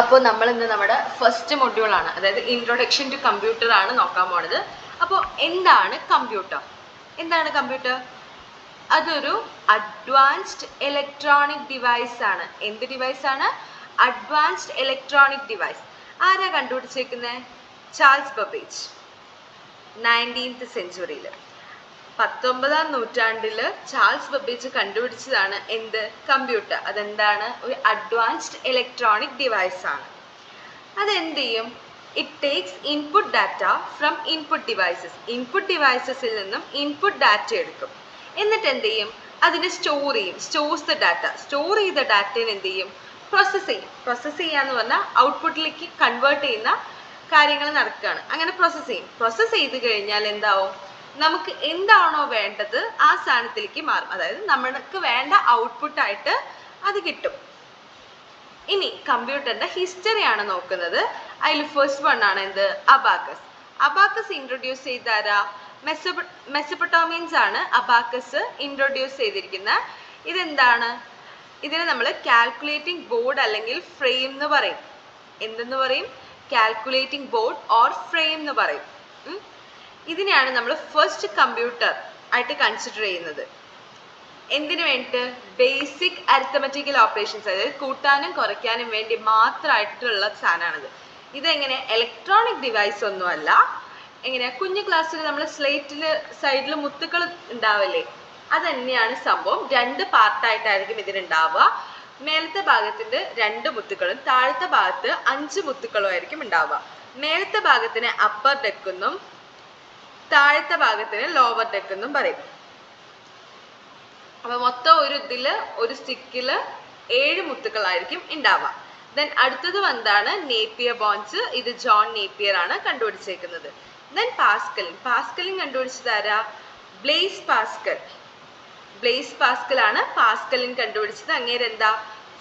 അപ്പോൾ നമ്മൾ ഇന്ന് നമ്മുടെ ഫസ്റ്റ് മൊഡ്യൂളാണ്, അതായത് ഇൻട്രൊഡക്ഷൻ ടു കമ്പ്യൂട്ടർ ആണ് നോക്കാൻ പോണത്. അപ്പോൾ എന്താണ് കമ്പ്യൂട്ടർ? എന്താണ് കമ്പ്യൂട്ടർ? അതൊരു അഡ്വാൻസ്ഡ് ഇലക്ട്രോണിക് ഡിവൈസ് ആണ്. എന്ത് ഡിവൈസ് ആണ്? Advanced electronic device. ആരാ കണ്ടുപിടിച്ചേക്കുന്നത്? ചാൾസ് ബബേജ്, 19th സെഞ്ച്വറിയിൽ, 19ാം നൂറ്റാണ്ടിൽ ചാൾസ് ബബേജ് കണ്ടുപിടിച്ചതാണ് എന്ത്? കമ്പ്യൂട്ടർ. അതെന്താണ്? ഒരു അഡ്വാൻസ്ഡ് ഇലക്ട്രോണിക് ഡിവൈസ് ആണ്. അതെന്ത് ചെയ്യും? It takes input data from input devices. Input ഡിവൈസസിൽ നിന്നും ഇൻപുട്ട് ഡാറ്റ എടുക്കും. എന്നിട്ട് എന്ത് ചെയ്യും? അതിനെ സ്റ്റോർ ചെയ്യും. Stores the data. സ്റ്റോർ ചെയ്ത ഡാറ്റയെ എന്ത് ചെയ്യും? പ്രോസസ്സ് ചെയ്യും. പ്രോസസ്സ് ചെയ്യാന്ന് പറഞ്ഞാൽ ഔട്ട്പുട്ടിലേക്ക് കൺവേർട്ട് ചെയ്യുന്ന കാര്യങ്ങൾ നടക്കുകയാണ്. അങ്ങനെ പ്രോസസ്സ് ചെയ്യും. പ്രോസസ്സ് ചെയ്ത് കഴിഞ്ഞാൽ എന്താവും? നമുക്ക് എന്താണോ വേണ്ടത് ആ സ്ഥാനത്തിലേക്ക് മാറും. അതായത് നമ്മൾക്ക് വേണ്ട ഔട്ട്പുട്ടായിട്ട് അത് കിട്ടും. ഇനി കമ്പ്യൂട്ടറിന്റെ ഹിസ്റ്ററിയാണ് നോക്കുന്നത്. അതിൽ ഫസ്റ്റ് വൺ ആണ് എന്ത്? അബാക്കസ്. അബാക്കസ് ഇൻട്രൊഡ്യൂസ് ചെയ്താരാ? മെസപ്പൊട്ടോമിയൻസ് ആണ് അബാക്കസ് ഇൻട്രൊഡ്യൂസ് ചെയ്തിരിക്കുന്നത്. ഇതെന്താണ്? ഇതിനെ നമ്മൾ കാൽക്കുലേറ്റിംഗ് ബോർഡ് അല്ലെങ്കിൽ ഫ്രെയിം എന്ന് പറയും. എന്തെന്ന് പറയും? കാൽക്കുലേറ്റിംഗ് ബോർഡ് ഓർ ഫ്രെയിം എന്ന് പറയും. ഇതിനെയാണ് നമ്മൾ ഫസ്റ്റ് കമ്പ്യൂട്ടർ ആയിട്ട് കൺസിഡർ ചെയ്യുന്നത്. എന്തിനു വേണ്ടിയിട്ട്? ബേസിക് അരിത്തമെറ്റിക്കൽ ഓപ്പറേഷൻസ്, അതായത് കൂട്ടാനും കുറയ്ക്കാനും വേണ്ടി മാത്രമായിട്ടുള്ള സാധനമാണിത്. ഇതെങ്ങനെ? ഇലക്ട്രോണിക് ഡിവൈസ് ഒന്നുമല്ല. എങ്ങനെ? കുഞ്ഞു ക്ലാസ്സിൽ നമ്മൾ സ്ലേറ്റിൽ സൈഡിൽ മുത്തുകൾ ഉണ്ടാവില്ലേ? അത് തന്നെയാണ് സംഭവം. രണ്ട് പാർട്ടായിട്ടായിരിക്കും ഇതിനുണ്ടാവുക. മേലത്തെ ഭാഗത്തിന്റെ 2 മുത്തുക്കളും താഴത്തെ ഭാഗത്ത് 5 മുത്തുക്കളും ആയിരിക്കും ഉണ്ടാവുക. മേലത്തെ ഭാഗത്തിന് അപ്പർ ഡെക്ക് എന്നും താഴത്തെ ഭാഗത്തിന് ലോവർ ഡെക്ക് എന്നും പറയും. അപ്പൊ മൊത്തം ഒരു സ്റ്റിക്കില് 7 മുത്തുക്കളായിരിക്കും ഉണ്ടാവുക. ദെൻ അടുത്തത് എന്താണ്? Napier bones. ഇത് ജോൺ നേപ്പിയർ ആണ് കണ്ടുപിടിച്ചേക്കുന്നത്. ദെൻ പാസ്കലിൻ കണ്ടുപിടിച്ചത് ആരാ? Blaze Pascal. ബ്ലേസ് പാസ്കൽ ആണ് പാസ്കലിൻ കണ്ടുപിടിച്ചത്. അങ്ങേര് എന്താ?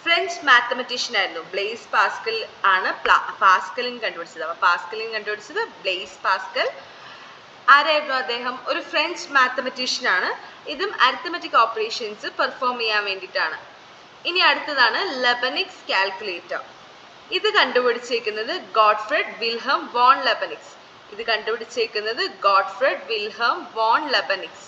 ഫ്രഞ്ച് മാത്തമെറ്റീഷ്യൻ ആയിരുന്നു. ബ്ലേസ് പാസ്കൽ ആണ് പാസ്കലിൻ കണ്ടുപിടിച്ചത്. അപ്പൊ പാസ്കലിൻ കണ്ടുപിടിച്ചത് ബ്ലേസ് പാസ്കൽ. ആരായിരുന്നു അദ്ദേഹം? ഒരു ഫ്രഞ്ച് മാത്തമെറ്റീഷ്യൻ ആണ്. ഇതും അരിത്തമെറ്റിക് ഓപ്പറേഷൻസ് പെർഫോം ചെയ്യാൻ വേണ്ടിയിട്ടാണ്. ഇനി അടുത്തതാണ് ലെബനിക്സ് കാൽക്കുലേറ്റർ. ഇത് കണ്ടുപിടിച്ചേക്കുന്നത് ഗോട്ട്ഫ്രെഡ് വിൽഹം വോൺ ലെബനിക്സ്. ഇത് കണ്ടുപിടിച്ചേക്കുന്നത് ഗോട്ട്ഫ്രെഡ് വിൽഹം വോൺ ലെബനിക്സ്.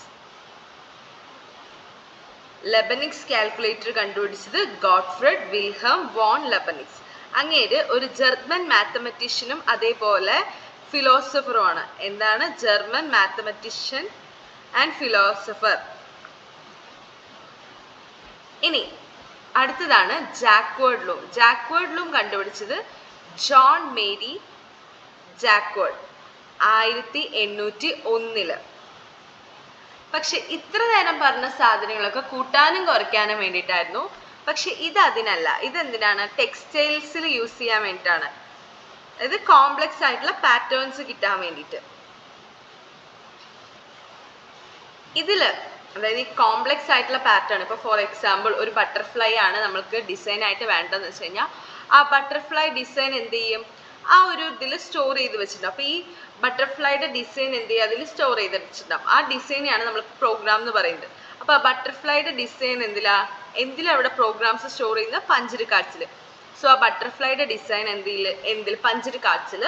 ലെബനിക്സ് കാൽക്കുലേറ്റർ കണ്ടുപിടിച്ചത് ഗോട്ട്ഫ്രെഡ് വിൽഹം വോൺ ലെബനിക്സ്. അങ്ങേര് ഒരു ജർമ്മൻ മാത്തമെറ്റീഷ്യനും അതേപോലെ ഫിലോസഫറുമാണ്. എന്താണ്? German mathematician and philosopher. ഇനി അടുത്തതാണ് ജാക്വേർഡ് ലൂം. ജാക്വേർഡ് ലൂം കണ്ടുപിടിച്ചത് ജോൺ മേരി ജാക്വേർഡ്, 1801. പക്ഷെ ഇത്ര നേരം പറഞ്ഞ സാധനങ്ങളൊക്കെ കൂട്ടാനും കുറയ്ക്കാനും വേണ്ടിയിട്ടായിരുന്നു. പക്ഷെ ഇത് അതിനല്ല. ഇതെന്തിനാണ്? ടെക്സ്റ്റൈൽസിൽ യൂസ് ചെയ്യാൻ വേണ്ടിയിട്ടാണ്. അതായത് കോംപ്ലക്സ് ആയിട്ടുള്ള പാറ്റേൺസ് കിട്ടാൻ വേണ്ടിയിട്ട്. ഇതില് അതായത് ഈ കോംപ്ലക്സ് ആയിട്ടുള്ള പാറ്റേൺ, ഇപ്പൊ ഫോർ എക്സാമ്പിൾ ഒരു ബട്ടർഫ്ലൈ ആണ് നമ്മൾക്ക് ഡിസൈൻ ആയിട്ട് വേണ്ടതെന്ന് വെച്ച് കഴിഞ്ഞാൽ ആ ബട്ടർഫ്ലൈ ഡിസൈൻ എന്ത് ചെയ്യും? ആ ഒരു ഇതിൽ സ്റ്റോർ ചെയ്ത് വെച്ചിട്ടുണ്ടാവും. അപ്പൊ ഈ ബട്ടർഫ്ലൈയുടെ ഡിസൈൻ എന്ത് ചെയ്യും? അതിൽ സ്റ്റോർ ചെയ്ത് വെച്ചിട്ടുണ്ടാവും. ആ ഡിസൈനെയാണ് നമ്മൾ പ്രോഗ്രാം എന്ന് പറയുന്നത്. അപ്പൊ ആ ബട്ടർഫ്ലൈയുടെ ഡിസൈൻ എന്തിലാ അവിടെ പ്രോഗ്രാംസ് സ്റ്റോർ ചെയ്യുന്ന പഞ്ചിഡ് കാർഡ്സിൽ. സോ ആ ബട്ടർഫ്ലൈയുടെ ഡിസൈൻ എന്തിൽ പഞ്ചിഡ് കാർഡ്സിൽ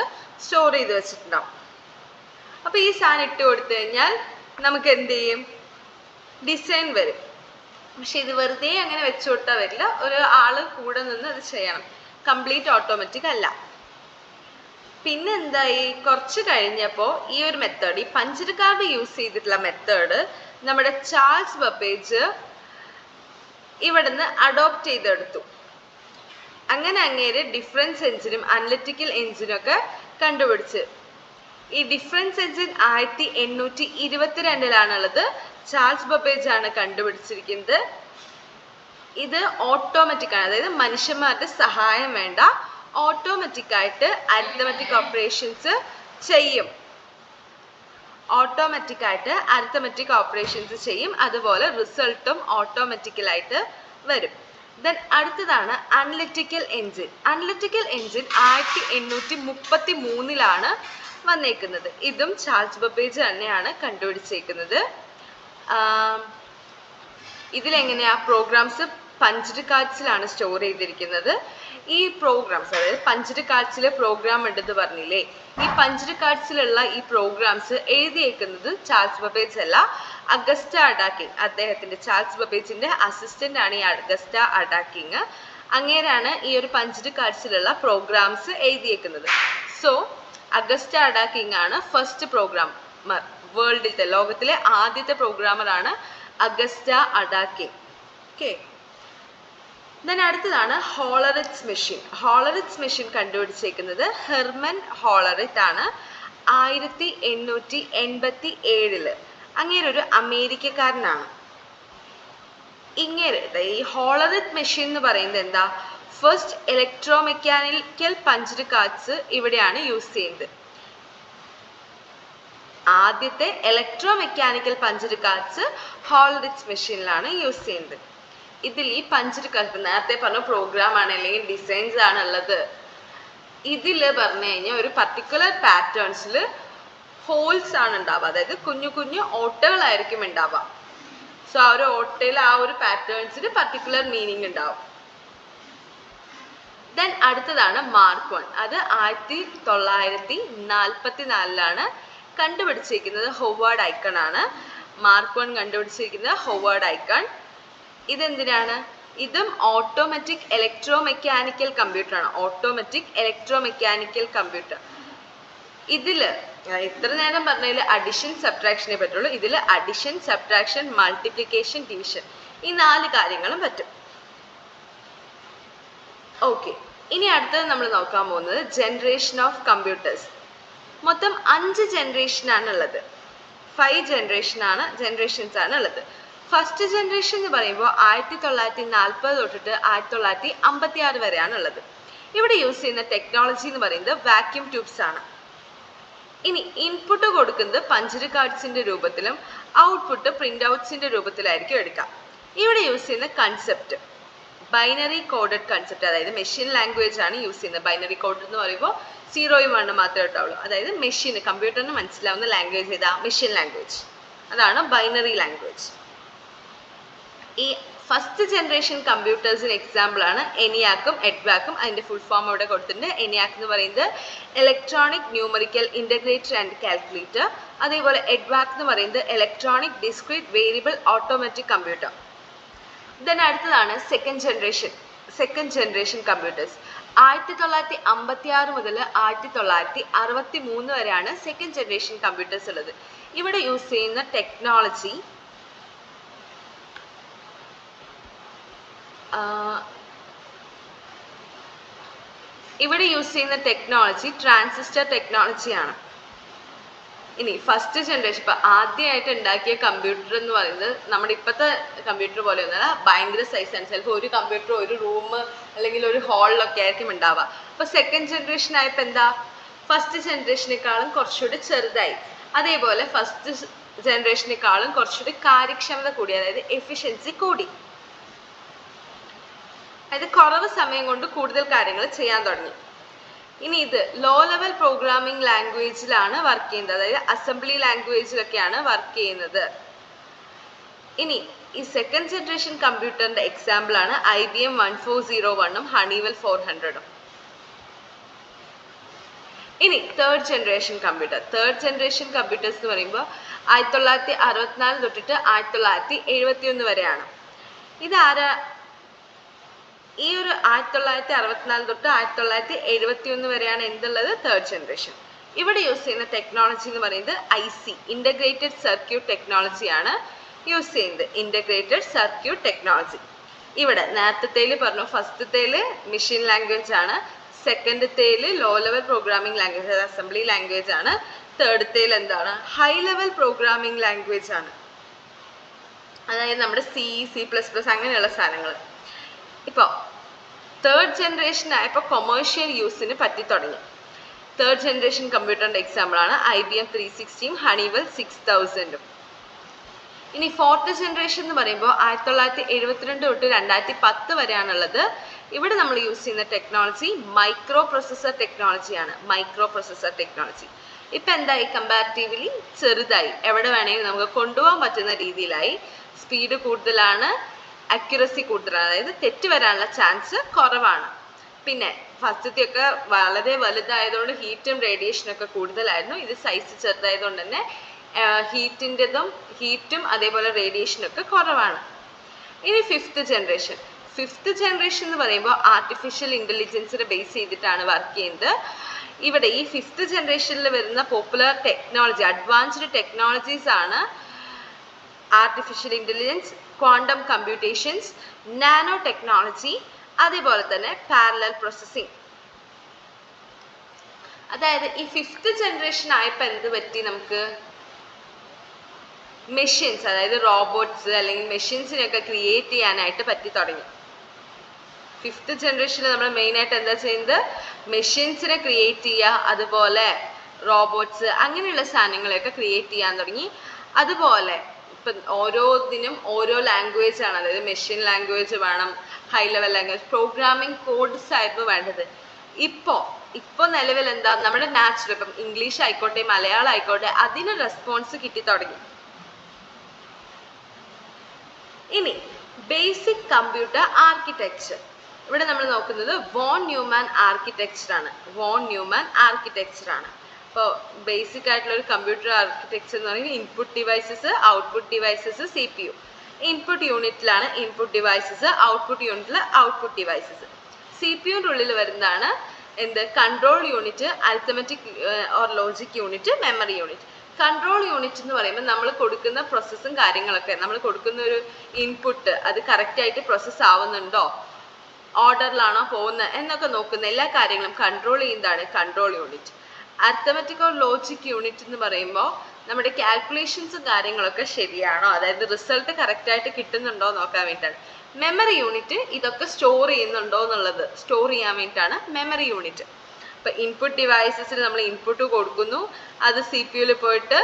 സ്റ്റോർ ചെയ്ത് വെച്ചിട്ടുണ്ടാവും. അപ്പൊ ഈ സാധനം ഇട്ട് കൊടുത്തു കഴിഞ്ഞാൽ നമുക്ക് എന്ത് ചെയ്യും? ഡിസൈൻ വരും. പക്ഷെ ഇത് വെറുതെ അങ്ങനെ വെച്ചു കൊടുത്താൽ വരില്ല. ഒരു ആള് കൂടെ നിന്ന് അത് ചെയ്യണം. കംപ്ലീറ്റ് ഓട്ടോമാറ്റിക് അല്ല. പിന്നെ എന്തായി? കുറച്ച് കഴിഞ്ഞപ്പോൾ ഈ ഒരു മെത്തേഡ്, ഈ പഞ്ചിഡ് കാർഡ് യൂസ് ചെയ്തിട്ടുള്ള മെത്തേഡ് നമ്മുടെ ചാൾസ് ബബേജ് ഇവിടുന്ന് അഡോപ്റ്റ് ചെയ്തെടുത്തു. അങ്ങനെ അങ്ങേര് ഡിഫറൻസ് എഞ്ചിനും അനലിറ്റിക്കൽ എഞ്ചിനും ഒക്കെ കണ്ടുപിടിച്ച്. ഈ ഡിഫറൻസ് എഞ്ചിൻ 1822 ചാൾസ് ബബേജ് ആണ് കണ്ടുപിടിച്ചിരിക്കുന്നത്. ഇത് ഓട്ടോമാറ്റിക് ആണ്, അതായത് മനുഷ്യന്മാരുടെ സഹായം വേണ്ട, ഓട്ടോമാറ്റിക് ആയിട്ട് അരിത്തമെറ്റിക് ഓപ്പറേഷൻസ് ചെയ്യും. ഓട്ടോമാറ്റിക് ആയിട്ട് അരിത്തമെറ്റിക് ഓപ്പറേഷൻസ് ചെയ്യും. അതുപോലെ റിസൾട്ടും ഓട്ടോമാറ്റിക്കലായിട്ട് വരും. ദെൻ അടുത്തതാണ് അനലിറ്റിക്കൽ എഞ്ചിൻ. അനലിറ്റിക്കൽ എഞ്ചിൻ 1833 വന്നേക്കുന്നത്. ഇതും ചാൾസ് ബബേജ് തന്നെയാണ് കണ്ടുപിടിച്ചേക്കുന്നത്. ഇതിലെങ്ങനെയാ? പ്രോഗ്രാംസ് പഞ്ച്ഡ് കാർഡ്സിലാണ് സ്റ്റോർ ചെയ്തിരിക്കുന്നത്. ഈ പ്രോഗ്രാംസ്, അതായത് പഞ്ച്ഡ് കാർഡ്സിലെ പ്രോഗ്രാം ഉണ്ടെന്ന് പറഞ്ഞില്ലേ, ഈ പഞ്ച്ഡ് കാർഡ്സിലുള്ള ഈ പ്രോഗ്രാംസ് എഴുതിയേക്കുന്നത് ചാൾസ് ബബേജ് അല്ല, അഗസ്റ്റ അഡാക്കിങ്. അദ്ദേഹത്തിന്റെ ചാൾസ് ബബേജിന്റെ അസിസ്റ്റന്റ് ആണ് ഈ അഗസ്റ്റ അഡാക്കിങ്. അങ്ങേരാണ് ഈ ഒരു പഞ്ച്ഡ് കാർഡ്സിലുള്ള പ്രോഗ്രാംസ് എഴുതിയേക്കുന്നത്. സോ അഗസ്റ്റ അഡാക്കിങ് ആണ് ഫസ്റ്റ് പ്രോഗ്രാമർ. വേൾഡിലത്തെ, ലോകത്തിലെ ആദ്യത്തെ പ്രോഗ്രാമറാണ് അഗസ്റ്റ അഡാക്കിങ്. ഓക്കെ. ദെൻ അടുത്തതാണ് ഹോളറിറ്റ്സ് മെഷീൻ. ഹോളറിറ്റ്സ് മെഷീൻ കണ്ടുപിടിച്ചേക്കുന്നത് ഹെർമൻ ഹോളറിറ്റ് ആണ് 1887. അങ്ങേരൊരു അമേരിക്കക്കാരനാണ്. ഈ ഹോളറിറ്റ് മെഷീൻ എന്ന് പറയുന്നത് എന്താ? First electro mechanical punched cards ഇവിടെയാണ് യൂസ് ചെയ്യുന്നത്. ആദ്യത്തെ electro mechanical punched cards Hollerith's മെഷീനിലാണ് യൂസ് ചെയ്യുന്നത്. ഇതിൽ ഈ പഞ്ച്ഡ് കാർഡ്, നേരത്തെ പറഞ്ഞ പ്രോഗ്രാം ആണ് അല്ലെങ്കിൽ ഡിസൈൻസ് ആണ് ഉള്ളത്. ഇതിൽ പറഞ്ഞു കഴിഞ്ഞാൽ ഒരു പർട്ടിക്കുലർ പാറ്റേൺസിൽ ഹോൾസ് ആണ് ഉണ്ടാവുക, അതായത് കുഞ്ഞു കുഞ്ഞു ഓട്ടകളായിരിക്കും ഉണ്ടാവുക. സോ ആ ഒരു ഓട്ടയിൽ ആ ഒരു പാറ്റേൺസിന് പർട്ടിക്കുലർ മീനിങ് ഉണ്ടാവും. ദെൻ അടുത്തതാണ് മാർക്ക് 1. അത് 1944 കണ്ടുപിടിച്ചിരിക്കുന്നത് ഹൊവാർഡ് ഐക്കൺ ആണ്. മാർക്ക് 1 കണ്ടുപിടിച്ചിരിക്കുന്നത് ഹൊവാർഡ് ഐക്കൺ. ഇതെന്തിനാണ്? ഇതും ഓട്ടോമാറ്റിക് ഇലക്ട്രോ മെക്കാനിക്കൽ കമ്പ്യൂട്ടർ ആണ്. Automatic electro mechanical computer. ഇതില് ഇത്ര നേരം പറഞ്ഞതിൽ അഡിഷൻ സബ്ട്രാക്ഷനെ പറ്റുള്ളൂ. ഇതിൽ അഡിഷൻ, സബ്ട്രാക്ഷൻ, മൾട്ടിപ്ലിക്കേഷൻ, ഡിവിഷൻ, ഈ 4 കാര്യങ്ങളും പറ്റും. ഓക്കെ. ഇനി അടുത്തത് നമ്മൾ നോക്കാൻ പോകുന്നത് ജനറേഷൻ ഓഫ് കമ്പ്യൂട്ടേഴ്സ്. മൊത്തം 5 ജനറേഷൻ ആണ് ഉള്ളത്. 5 ജനറേഷൻസ് ആണ് ഉള്ളത്. ഫസ്റ്റ് ജനറേഷൻ എന്ന് പറയുമ്പോൾ 1940 തൊട്ടിട്ട് 1956 വരെയാണ് ഉള്ളത്. ഇവിടെ യൂസ് ചെയ്യുന്ന ടെക്നോളജി എന്ന് പറയുന്നത് വാക്യൂം ട്യൂബ്സ് ആണ്. ഇനി ഇൻപുട്ട് കൊടുക്കുന്നത് പഞ്ച്ഡ് കാർഡ്സിന്റെ രൂപത്തിലും ഔട്ട്പുട്ട് പ്രിന്റ് ഔട്ട്സിന്റെ രൂപത്തിലായിരിക്കും എടുക്കാം. ഇവിടെ യൂസ് ചെയ്യുന്ന കൺസെപ്റ്റ് ബൈനറി കോഡഡ് കൺസെപ്റ്റ്, അതായത് മെഷീൻ ലാംഗ്വേജ് ആണ് യൂസ് ചെയ്യുന്നത്. ബൈനറി കോഡ് എന്ന് പറയുമ്പോൾ 0യും 1 മാത്രമേ ഉണ്ടാവുള്ളൂ. അതായത് മെഷീന്, കമ്പ്യൂട്ടറിന് മനസ്സിലാവുന്ന ലാംഗ്വേജ് ഏതാ? Machine language. അതാണ് ബൈനറി ലാംഗ്വേജ്. ഈ ഫസ്റ്റ് ജനറേഷൻ കമ്പ്യൂട്ടേഴ്സിന് എക്സാമ്പിൾ ആണ് ENIAC-ഉം EDVAC-ഉം. അതിന്റെ ഫുൾ ഫോം ഇവിടെ കൊടുത്തിട്ടുണ്ട്. ENIAC എന്ന് പറയുന്നത് electronic numerical integrator and calculator. അതേപോലെ EDVAC എന്ന് പറയുന്നത് electronic discrete variable automatic computer. Then അടുത്തതാണ് സെക്കൻഡ് ജനറേഷൻ കമ്പ്യൂട്ടേഴ്സ്. 1956 മുതൽ 1963 വരെയാണ് സെക്കൻഡ് ജനറേഷൻ കമ്പ്യൂട്ടേഴ്സ് ഉള്ളത്. ഇവിടെ യൂസ് ചെയ്യുന്ന ടെക്നോളജി ട്രാൻസിസ്റ്റർ ടെക്നോളജിയാണ്. ഇനി ഫസ്റ്റ് ജനറേഷൻ, ഇപ്പൊ ആദ്യമായിട്ട് ഉണ്ടാക്കിയ കമ്പ്യൂട്ടർ എന്ന് പറയുന്നത് നമ്മുടെ ഇപ്പോഴത്തെ കമ്പ്യൂട്ടർ പോലെ ഒന്നല്ല, ഭയങ്കര സൈസ് ആണ്. ചിലപ്പോൾ ഒരു കമ്പ്യൂട്ടർ ഒരു റൂം അല്ലെങ്കിൽ ഒരു ഹാളിലൊക്കെ ആയിരിക്കും ഉണ്ടാവുക. അപ്പൊ സെക്കൻഡ് ജനറേഷൻ ആയപ്പോൾ എന്താ, ഫസ്റ്റ് ജനറേഷനേക്കാളും കുറച്ചുകൂടി ചെറുതായി. അതേപോലെ ഫസ്റ്റ് ജനറേഷനേക്കാളും കുറച്ചുകൂടി കാര്യക്ഷമത കൂടി, അതായത് എഫിഷ്യൻസി കൂടി. അതായത് കുറവ് സമയം കൊണ്ട് കൂടുതൽ കാര്യങ്ങൾ ചെയ്യാൻ തുടങ്ങി. ഇനി ഇത് ലോ ലെവൽ പ്രോഗ്രാമിംഗ് ലാംഗ്വേജിലാണ് വർക്ക് ചെയ്യുന്നത്, അതായത് അസംബ്ലി ലാംഗ്വേജിലൊക്കെയാണ് വർക്ക് ചെയ്യുന്നത്. ഇനി ഈ സെക്കൻഡ് ജനറേഷൻ കമ്പ്യൂട്ടറിന്റെ എക്സാമ്പിൾ ആണ് IBM 1401-ഉം Honeywell 400-ഉം. ഇനി തേർഡ് ജനറേഷൻ കമ്പ്യൂട്ടേഴ്സ് എന്ന് പറയുമ്പോൾ 1964 തൊട്ടിട്ട് 1971 വരെയാണ്. ഈ ഒരു 1964 തൊട്ട് 1971 വരെയാണ് എന്തുള്ളത്, തേർഡ് ജനറേഷൻ. ഇവിടെ യൂസ് ചെയ്യുന്ന ടെക്നോളജി എന്ന് പറയുന്നത് IC, ഇന്റഗ്രേറ്റഡ് സർക്യൂട്ട് ടെക്നോളജിയാണ് യൂസ് ചെയ്യുന്നത്. Integrated circuit technology. ഇവിടെ നേരത്തേല് പറഞ്ഞു, ഫസ്റ്റത്തേല് മെഷീൻ ലാംഗ്വേജ് ആണ്, സെക്കൻഡത്തേല് ലോ ലെവൽ പ്രോഗ്രാമിംഗ് ലാംഗ്വേജ്, അതായത് അസംബ്ലി ലാംഗ്വേജ് ആണ്, തേർഡത്തേല് എന്താണ്, ഹൈ ലെവൽ പ്രോഗ്രാമിംഗ് ലാംഗ്വേജ് ആണ്, അതായത് നമ്മുടെ C++ അങ്ങനെയുള്ള സാധനങ്ങൾ. ഇപ്പോൾ തേർഡ് ജനറേഷൻ ആയപ്പോൾ കൊമേഴ്ഷ്യൽ യൂസിന് പറ്റി തുടങ്ങി. തേർഡ് ജനറേഷൻ കമ്പ്യൂട്ടറിന്റെ എക്സാമ്പിൾ ആണ് IBM 360-ഉം Honeywell 6000-ഉം. ഇനി ഫോർത്ത് ജനറേഷൻ എന്ന് പറയുമ്പോൾ 1972 തൊട്ട് 2010 വരെയാണുള്ളത്. ഇവിടെ നമ്മൾ യൂസ് ചെയ്യുന്ന ടെക്നോളജി മൈക്രോ പ്രൊസസ്സർ ടെക്നോളജിയാണ്. ഇപ്പം എന്തായി, കമ്പാരിറ്റീവ്ലി ചെറുതായി, എവിടെ വേണമെങ്കിലും നമുക്ക് കൊണ്ടുപോകാൻ പറ്റുന്ന രീതിയിലായി. സ്പീഡ് കൂടുതലാണ്, അക്യുറസി കൂടുതലാണ്, അതായത് തെറ്റ് വരാനുള്ള ചാൻസ് കുറവാണ്. പിന്നെ ഫസ്റ്റത്തെയൊക്കെ വളരെ വലുതായതുകൊണ്ട് ഹീറ്റും റേഡിയേഷനും ഒക്കെ കൂടുതലായിരുന്നു. ഇത് സൈസ് ചെറുതായതുകൊണ്ട് തന്നെ ഹീറ്റും അതേപോലെ റേഡിയേഷനും ഒക്കെ കുറവാണ്. ഇനി ഫിഫ്ത്ത് ജനറേഷൻ എന്ന് പറയുമ്പോൾ ആർട്ടിഫിഷ്യൽ ഇൻ്റലിജൻസിനെ ബേസ് ചെയ്തിട്ടാണ് വർക്ക് ചെയ്യുന്നത്. ഇവിടെ ഈ ഫിഫ്ത്ത് ജനറേഷനിൽ വരുന്ന പോപ്പുലർ ടെക്നോളജി, അഡ്വാൻസ്ഡ് ടെക്നോളജീസ് ആണ് artificial intelligence, quantum computations, nano technology, അതേപോലെ തന്നെ പാരലൽ പ്രോസസ്സിംഗ്. അതായത് ഈ ഫിഫ്ത്ത് ജനറേഷൻ ആയപ്പോൾ എന്ത് പറ്റി, നമുക്ക് മെഷീൻസ്, അതായത് റോബോട്ട്സ് അല്ലെങ്കിൽ മെഷീൻസിനെയൊക്കെ ക്രിയേറ്റ് ചെയ്യാനായിട്ട് പറ്റി തുടങ്ങി. ഫിഫ്ത്ത് ജനറേഷനിൽ നമ്മൾ മെയിനായിട്ട് എന്താ ചെയ്യുന്നത്, മെഷീൻസിനെ ക്രിയേറ്റ് ചെയ്യുക, അതുപോലെ റോബോട്ട്സ് അങ്ങനെയുള്ള സാധനങ്ങളെയൊക്കെ ക്രിയേറ്റ് ചെയ്യാൻ തുടങ്ങി. അതുപോലെ ഇപ്പം ഓരോന്നിനും ഓരോ ലാംഗ്വേജ് ആണ്, അതായത് മെഷീൻ ലാംഗ്വേജ് വേണം, high level language, programming codes ആയിരുന്നു വേണ്ടത്. ഇപ്പോൾ നിലവിൽ എന്താ, നമ്മുടെ നാച്ചുറൽ, ഇപ്പം ഇംഗ്ലീഷ് ആയിക്കോട്ടെ മലയാളം ആയിക്കോട്ടെ, അതിന് റെസ്പോൺസ് കിട്ടി തുടങ്ങി. ഇനി ബേസിക് കമ്പ്യൂട്ടർ ആർക്കിടെക്ചർ, ഇവിടെ നമ്മൾ നോക്കുന്നത് വോൺ ന്യൂമാൻ ആർക്കിടെക്ചർ ആണ്. അപ്പോൾ ബേസിക് ആയിട്ടുള്ള ഒരു കമ്പ്യൂട്ടർ ആർക്കിടെക്ചർ എന്ന് പറയുന്നത് input devices, output devices, CPU. Input യൂണിറ്റിലാണ് ഇൻപുട്ട് ഡിവൈസസ്, ഔട്ട്പുട്ട് യൂണിറ്റിൽ ഔട്ട്പുട്ട് ഡിവൈസസ്. CPUൻ്റെ ഉള്ളിൽ വരുന്നതാണ് എന്ത്, control unit, arithmetic or logic unit, memory unit. Control unit എന്ന് പറയുമ്പോൾ നമ്മൾ കൊടുക്കുന്ന പ്രോസസ്സും കാര്യങ്ങളൊക്കെ, നമ്മൾ കൊടുക്കുന്ന ഒരു ഇൻപുട്ട് അത് കറക്റ്റായിട്ട് പ്രോസസ്സ് ആവുന്നുണ്ടോ, ഓർഡറിലാണോ പോകുന്നത് എന്നൊക്കെ നോക്കുന്ന എല്ലാ കാര്യങ്ങളും കൺട്രോൾ ചെയ്യുന്നതാണ് control unit. Arithmetic or logic unit എന്ന് പറയുമ്പോൾ നമ്മുടെ കാൽക്കുലേഷൻസും കാര്യങ്ങളൊക്കെ ശരിയാണോ, അതായത് റിസൾട്ട് കറക്റ്റായിട്ട് കിട്ടുന്നുണ്ടോ നോക്കാൻ വേണ്ടിയിട്ടാണ്. മെമ്മറി യൂണിറ്റ് ഇതൊക്കെ സ്റ്റോർ ചെയ്യുന്നുണ്ടോ എന്നുള്ളത് സ്റ്റോർ ചെയ്യാൻ വേണ്ടിയിട്ടാണ് മെമ്മറി യൂണിറ്റ്. ഇപ്പം ഇൻപുട്ട് ഡിവൈസസിൽ നമ്മൾ ഇൻപുട്ട് കൊടുക്കുന്നു, അത് CPU പോയിട്ട്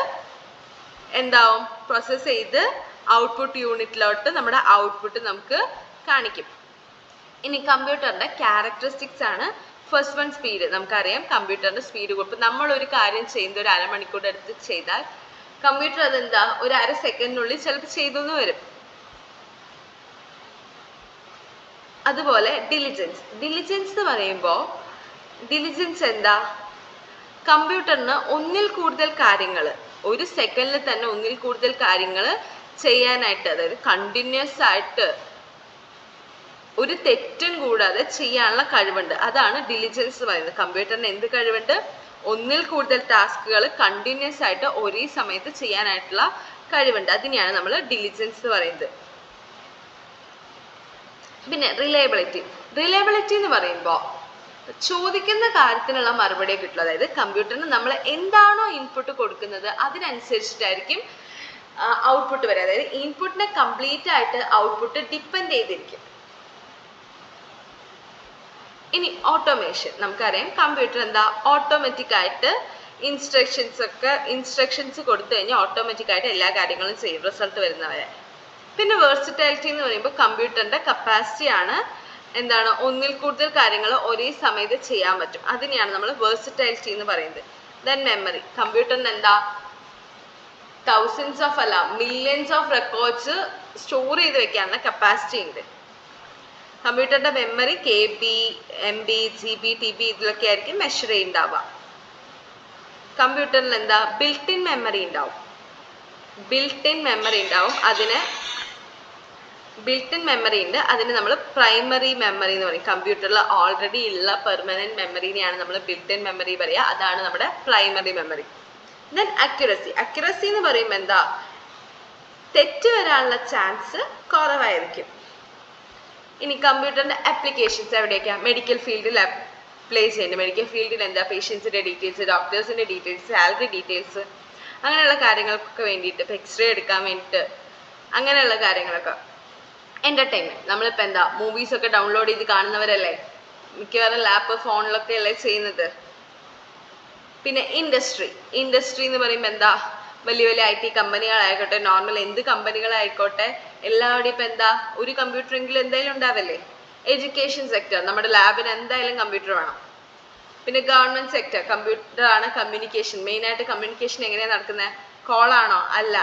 എന്താവും, പ്രോസസ്സ് ചെയ്ത് ഔട്ട്പുട്ട് യൂണിറ്റിലോട്ട് നമ്മുടെ ഔട്ട്പുട്ട് നമുക്ക് കാണിക്കും. ഇനി കമ്പ്യൂട്ടറിൻ്റെ ക്യാരക്ടറിസ്റ്റിക്സ് ആണ്. First one speed. നമുക്കറിയാം കമ്പ്യൂട്ടറിൻ്റെ സ്പീഡ് കൊടുക്കും. നമ്മളൊരു കാര്യം ചെയ്യുന്നത് ഒരു അരമണിക്കൂർ എടുത്ത് ചെയ്താൽ കമ്പ്യൂട്ടർ അതെന്താ ഒരു അര സെക്കൻഡിനുള്ളിൽ ചിലപ്പോൾ ചെയ്തു എന്ന് വരും. അതുപോലെ ഡിലിജൻസ് എന്ന് പറയുമ്പോൾ ഡിലിജൻസ് എന്താ, കമ്പ്യൂട്ടറിന് ഒന്നിൽ കൂടുതൽ കാര്യങ്ങൾ ഒരു സെക്കൻഡിൽ തന്നെ ഒന്നിൽ കൂടുതൽ കാര്യങ്ങൾ ചെയ്യാനായിട്ട്, അതായത് കണ്ടിന്യൂസ് ആയിട്ട് ഒരു തെറ്റും കൂടാതെ ചെയ്യാനുള്ള കഴിവുണ്ട്. അതാണ് ഡിലിജൻസ് പറയുന്നത്. കമ്പ്യൂട്ടറിന് എന്ത് കഴിവുണ്ട്, ഒന്നിൽ കൂടുതൽ ടാസ്കുകൾ കണ്ടിന്യൂസ് ആയിട്ട് ഒരേ സമയത്ത് ചെയ്യാനായിട്ടുള്ള കഴിവുണ്ട്. അതിനെയാണ് നമ്മൾ ഡിലിജൻസ് പറയുന്നത്. പിന്നെ റിലയബിലിറ്റി എന്ന് പറയുമ്പോൾ ചോദിക്കുന്ന കാര്യത്തിനുള്ള മറുപടിയെ കിട്ടുള്ളൂ. അതായത് കമ്പ്യൂട്ടറിന് നമ്മൾ എന്താണോ ഇൻപുട്ട് കൊടുക്കുന്നത് അതിനനുസരിച്ചിട്ടായിരിക്കും ഔട്ട്പുട്ട് വരിക. അതായത് ഇൻപുട്ടിനെ കംപ്ലീറ്റ് ആയിട്ട് ഔട്ട്പുട്ട് ഡിപ്പെൻഡ് ചെയ്തിരിക്കും. ഇനി ഓട്ടോമേഷൻ. നമുക്കറിയാം കമ്പ്യൂട്ടർ എന്താ ഓട്ടോമാറ്റിക് ആയിട്ട് ഇൻസ്ട്രക്ഷൻസ് കൊടുത്തു കഴിഞ്ഞാൽ ഓട്ടോമാറ്റിക് ആയിട്ട് എല്ലാ കാര്യങ്ങളും ചെയ്യും, റിസൾട്ട് വരുന്നവരെ. പിന്നെ വേഴ്സറ്റാലിറ്റി എന്ന് പറയുമ്പോൾ കമ്പ്യൂട്ടറിൻ്റെ കപ്പാസിറ്റി ആണ് എന്താണ് ഒന്നിൽ കൂടുതൽ കാര്യങ്ങൾ ഒരേ സമയത്ത് ചെയ്യാൻ പറ്റും. അതിനെയാണ് നമ്മൾ വേഴ്സറ്റാലിറ്റി എന്ന് പറയുന്നത്. Then memory. കമ്പ്യൂട്ടറിന് എന്താ മില്യൺസ് ഓഫ് റെക്കോർഡ്സ് സ്റ്റോർ ചെയ്ത് വെക്കാനുള്ള കപ്പാസിറ്റി ഉണ്ട്. കമ്പ്യൂട്ടറിൻ്റെ memory KB, MB, GB, TB ഇതിലൊക്കെ ആയിരിക്കും മെഷർ ചെയ്യുന്നുണ്ടാവുക. കമ്പ്യൂട്ടറിൽ എന്താ ബിൽറ്റ് ഇൻ മെമ്മറി ഉണ്ടാവും. അതിന് ബിൽറ്റ് ഇൻ മെമ്മറി ഉണ്ട്. അതിന് നമ്മൾ പ്രൈമറി മെമ്മറി എന്ന് പറയും. കമ്പ്യൂട്ടറിൽ ഓൾറെഡി ഉള്ള പെർമനന്റ് മെമ്മറിനെയാണ് നമ്മൾ ബിൽറ്റ് ഇൻ മെമ്മറി പറയുക. അതാണ് നമ്മുടെ പ്രൈമറി മെമ്മറി. ദെൻ അക്യുറസി എന്ന് പറയുമ്പോൾ എന്താ തെറ്റ് വരാനുള്ള ചാൻസ് കുറവായിരിക്കും. ഇനി കമ്പ്യൂട്ടറിൻ്റെ ആപ്ലിക്കേഷൻസ് എവിടെയൊക്കെയാണ്, മെഡിക്കൽ ഫീൽഡിൽ അപ്ലൈ ചെയ്യുന്നുണ്ട്. മെഡിക്കൽ ഫീൽഡിൽ എന്താ പേഷ്യൻസിൻ്റെ ഡീറ്റെയിൽസ്, ഡോക്ടേഴ്സിൻ്റെ ഡീറ്റെയിൽസ്, സാലറി ഡീറ്റെയിൽസ് അങ്ങനെയുള്ള കാര്യങ്ങൾക്കൊക്കെ വേണ്ടിയിട്ട്, ഇപ്പോൾ എക്സ്റേ എടുക്കാൻ വേണ്ടിയിട്ട് അങ്ങനെയുള്ള കാര്യങ്ങളൊക്കെ. എൻ്റർടൈൻമെൻറ്റ്. നമ്മളിപ്പോൾ എന്താ മൂവീസൊക്കെ ഡൗൺലോഡ് ചെയ്ത് കാണുന്നവരല്ലേ, മിക്കവാറും ലാപ്പ് ഫോണിലൊക്കെ അല്ലേ ചെയ്യുന്നത്. പിന്നെ ഇൻഡസ്ട്രി എന്ന് പറയുമ്പോൾ എന്താ വലിയ IT കമ്പനികളായിക്കോട്ടെ, നോർമൽ എന്ത് കമ്പനികളായിക്കോട്ടെ, എല്ലാവരുടെയും ഇപ്പം എന്താ ഒരു കമ്പ്യൂട്ടറെങ്കിലും എന്തായാലും ഉണ്ടാവല്ലേ. എഡ്യൂക്കേഷൻ സെക്ടർ, നമ്മുടെ ലാബിന് എന്തായാലും കമ്പ്യൂട്ടർ വേണം. പിന്നെ ഗവൺമെൻറ് സെക്ടർ, കമ്പ്യൂട്ടറാണ് കമ്മ്യൂണിക്കേഷൻ. മെയിനായിട്ട് കമ്മ്യൂണിക്കേഷൻ എങ്ങനെയാണ് നടക്കുന്നത്, കോളാണോ അല്ല,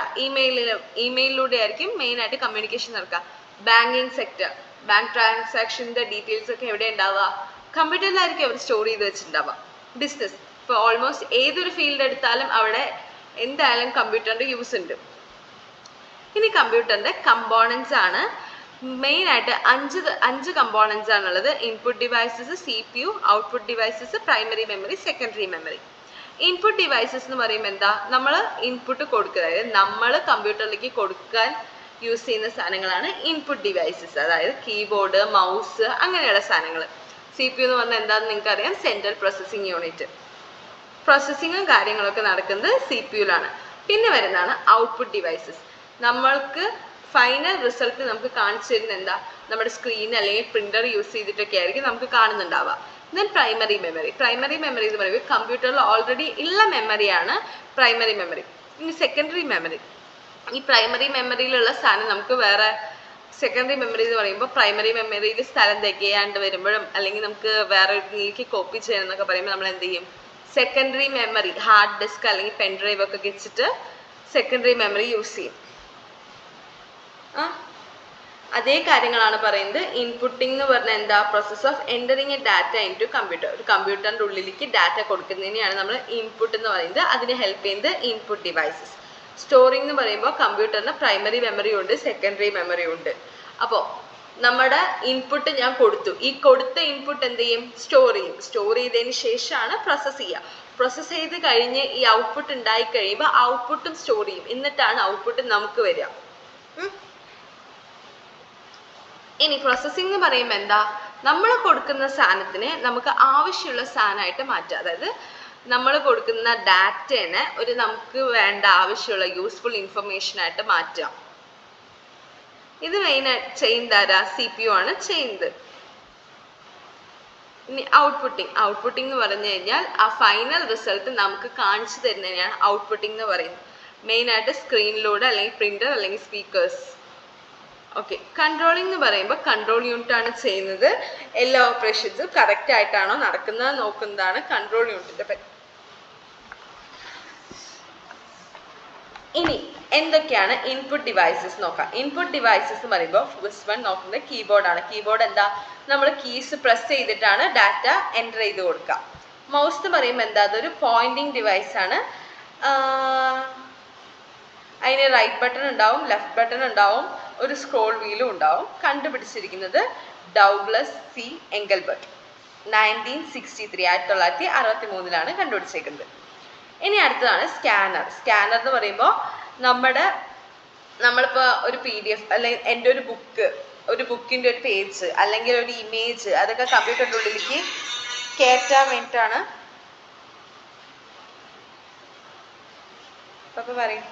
ഇമെയിലിലൂടെ ആയിരിക്കും മെയിനായിട്ട് കമ്മ്യൂണിക്കേഷൻ നടക്കുക. ബാങ്കിങ് സെക്ടർ, ബാങ്ക് ട്രാൻസാക്ഷൻ്റെ ഡീറ്റെയിൽസ് ഒക്കെ എവിടെ ഉണ്ടാവുക? കമ്പ്യൂട്ടറിലായിരിക്കും അവർ സ്റ്റോർ ചെയ്ത് വെച്ചിട്ടുണ്ടാവുക. ബിസിനസ്, ഇപ്പോൾ ഓൾമോസ്റ്റ് ഏതൊരു ഫീൽഡ് എടുത്താലും അവിടെ എന്തായാലും കമ്പ്യൂട്ടറിൻ്റെ യൂസ് ഉണ്ട്. ഇനി കമ്പ്യൂട്ടറിൻ്റെ കമ്പോണൻസ് ആണ്. മെയിനായിട്ട് അഞ്ച് കമ്പോണൻസ് ആണുള്ളത്. Input devices, CPU, output devices, primary memory, secondary memory. Input devices എന്ന് പറയുമ്പോൾ എന്താ? നമ്മൾ ഇൻപുട്ട് കൊടുക്കുക, അതായത് നമ്മൾ കമ്പ്യൂട്ടറിലേക്ക് കൊടുക്കാൻ യൂസ് ചെയ്യുന്ന സാധനങ്ങളാണ് ഇൻപുട്ട് ഡിവൈസസ്. അതായത് കീബോർഡ്, മൗസ്, അങ്ങനെയുള്ള സാധനങ്ങൾ. CPU എന്ന് പറഞ്ഞാൽ എന്താണെന്ന് നിങ്ങൾക്ക് അറിയാം, സെൻട്രൽ പ്രോസസ്സിംഗ് യൂണിറ്റ്. പ്രോസസ്സിങ്ങും കാര്യങ്ങളൊക്കെ നടക്കുന്നത് CPU-ലാണ്. പിന്നെ വരുന്നതാണ് ഔട്ട്പുട്ട് ഡിവൈസസ്. നമ്മൾക്ക് ഫൈനൽ റിസൾട്ട് നമുക്ക് കാണിച്ചു തരുന്ന എന്താ? നമ്മുടെ സ്ക്രീൻ അല്ലെങ്കിൽ പ്രിന്റർ യൂസ് ചെയ്തിട്ടൊക്കെ ആയിരിക്കും നമുക്ക് കാണുന്നുണ്ടാവുക. Then primary memory. Primary memory എന്ന് പറയുമ്പോൾ കമ്പ്യൂട്ടറിൽ ഓൾറെഡി ഉള്ള മെമ്മറിയാണ് പ്രൈമറി മെമ്മറി. ഇനി സെക്കൻഡറി മെമ്മറി. ഈ പ്രൈമറി മെമ്മറിയിലുള്ള സാധനം നമുക്ക് വേറെ, സെക്കൻഡറി മെമ്മറി എന്ന് പറയുമ്പോൾ പ്രൈമറി മെമ്മറിയിൽ സ്ഥലം തികയാണ്ട് വരുമ്പോഴും അല്ലെങ്കിൽ നമുക്ക് വേറെ ഇതിലേക്ക് കോപ്പി ചെയ്യണം എന്നൊക്കെ പറയുമ്പോൾ നമ്മൾ എന്ത് ചെയ്യും? സെക്കൻഡറി മെമ്മറി, ഹാർഡ് ഡിസ്ക് അല്ലെങ്കിൽ പെൻ ഡ്രൈവ് ഒക്കെ വെച്ചിട്ട് സെക്കൻഡറി മെമ്മറി യൂസ് ചെയ്യും. അതേ കാര്യങ്ങളാണ് പറയുന്നത്. ഇൻപുട്ടിംഗ് എന്ന് പറഞ്ഞാൽ എന്താ? Process of entering a data into computer. ഒരു കമ്പ്യൂട്ടറിൻ്റെ ഉള്ളിലേക്ക് ഡാറ്റ കൊടുക്കുന്നതിനെയാണ് നമ്മൾ ഇൻപുട്ട് എന്ന് പറയുന്നത്. അതിന് ഹെൽപ്പ് ചെയ്യുന്നത് ഇൻപുട്ട് ഡിവൈസസ്. സ്റ്റോറിംഗ് എന്ന് പറയുമ്പോൾ കമ്പ്യൂട്ടറിന് പ്രൈമറി മെമ്മറി ഉണ്ട്, സെക്കൻഡറി മെമ്മറി ഉണ്ട്. അപ്പോൾ നമ്മുടെ ഇൻപുട്ട് ഞാൻ കൊടുത്തു, ഈ കൊടുത്ത ഇൻപുട്ട് എന്ത് ചെയ്യും? സ്റ്റോർ ചെയ്യും. സ്റ്റോർ ചെയ്തതിന് ശേഷമാണ് പ്രോസസ്സ് ചെയ്യുക. പ്രോസസ്സ് ചെയ്ത് കഴിഞ്ഞ് ഈ ഔട്ട്പുട്ട് ഉണ്ടായി കഴിയുമ്പോൾ ഔട്ട്പുട്ടും സ്റ്റോർ ചെയ്യും. എന്നിട്ടാണ് ഔട്ട്പുട്ട് നമുക്ക് വരിക. ഇനി പ്രോസസ്സിംഗ് എന്ന് പറയുമ്പോൾ എന്താ? നമ്മൾ കൊടുക്കുന്ന സാധനത്തിനെ നമുക്ക് ആവശ്യമുള്ള സാധനമായിട്ട് മാറ്റുക. അതായത് നമ്മൾ കൊടുക്കുന്ന ഡാറ്റേനെ ഒരു നമുക്ക് വേണ്ട ആവശ്യമുള്ള യൂസ്ഫുൾ ഇൻഫർമേഷൻ ആയിട്ട് മാറ്റുക. ഇത് മെയിനായിട്ട് ചെയ്യുന്നതാരാ? CPU ആണ് ചെയ്യുന്നത്. ഇനി ഔട്ട്പുട്ടിംഗ് എന്ന് പറഞ്ഞു കഴിഞ്ഞാൽ ആ ഫൈനൽ റിസൾട്ട് നമുക്ക് കാണിച്ചു തരുന്നതിനാണ് ഔട്ട്പുട്ടിംഗ് എന്ന് പറയുന്നത്. മെയിനായിട്ട് സ്ക്രീനിലൂടെ അല്ലെങ്കിൽ പ്രിന്റർ അല്ലെങ്കിൽ സ്പീക്കേഴ്സ്. ഓക്കെ. കൺട്രോളിംഗ് എന്ന് പറയുമ്പോൾ കൺട്രോൾ യൂണിറ്റ് ആണ് ചെയ്യുന്നത്. എല്ലാ ഓപ്പറേഷൻസും കറക്റ്റ് ആയിട്ടാണോ നടക്കുന്നത് നോക്കുന്നതാണ് കൺട്രോൾ യൂണിറ്റിന്റെ പറ്റി. ഇനി എന്തൊക്കെയാണ് ഇൻപുട്ട് ഡിവൈസസ് നോക്കാം. ഇൻപുട്ട് ഡിവൈസസ് എന്ന് പറയുമ്പോൾ ഫസ്റ്റ് വൺ നോക്കുന്നത് കീബോർഡാണ്. കീബോർഡ് എന്താ? നമ്മൾ കീസ് പ്രസ് ചെയ്തിട്ടാണ് ഡാറ്റ എൻ്റർ ചെയ്ത് കൊടുക്കുക. മൗസ് എന്ന് പറയുമ്പോൾ എന്താ? അതൊരു പോയിന്റിംഗ് ഡിവൈസ് ആണ്. അതിന് റൈറ്റ് ബട്ടൺ ഉണ്ടാവും, ലെഫ്റ്റ് ബട്ടൺ ഉണ്ടാവും, ഒരു സ്ക്രോൾ വീലും ഉണ്ടാവും. കണ്ടുപിടിച്ചിരിക്കുന്നത് ഡൗഗ്ലസ് സി എംഗൽബർട്ട് 1963, 1963 കണ്ടുപിടിച്ചേക്കുന്നത്. ഇനി അടുത്തതാണ് സ്കാനർ. സ്കാനർ എന്ന് പറയുമ്പോൾ നമ്മളിപ്പോൾ ഒരു PDF അല്ലെങ്കിൽ എൻ്റെ ഒരു ബുക്കിൻ്റെ ഒരു പേജ് അല്ലെങ്കിൽ ഒരു ഇമേജ് അതൊക്കെ കമ്പ്യൂട്ടറിൻ്റെ ഉള്ളിലേക്ക് കയറ്റാൻ വേണ്ടിയിട്ടാണ്. അപ്പോൾ പറയും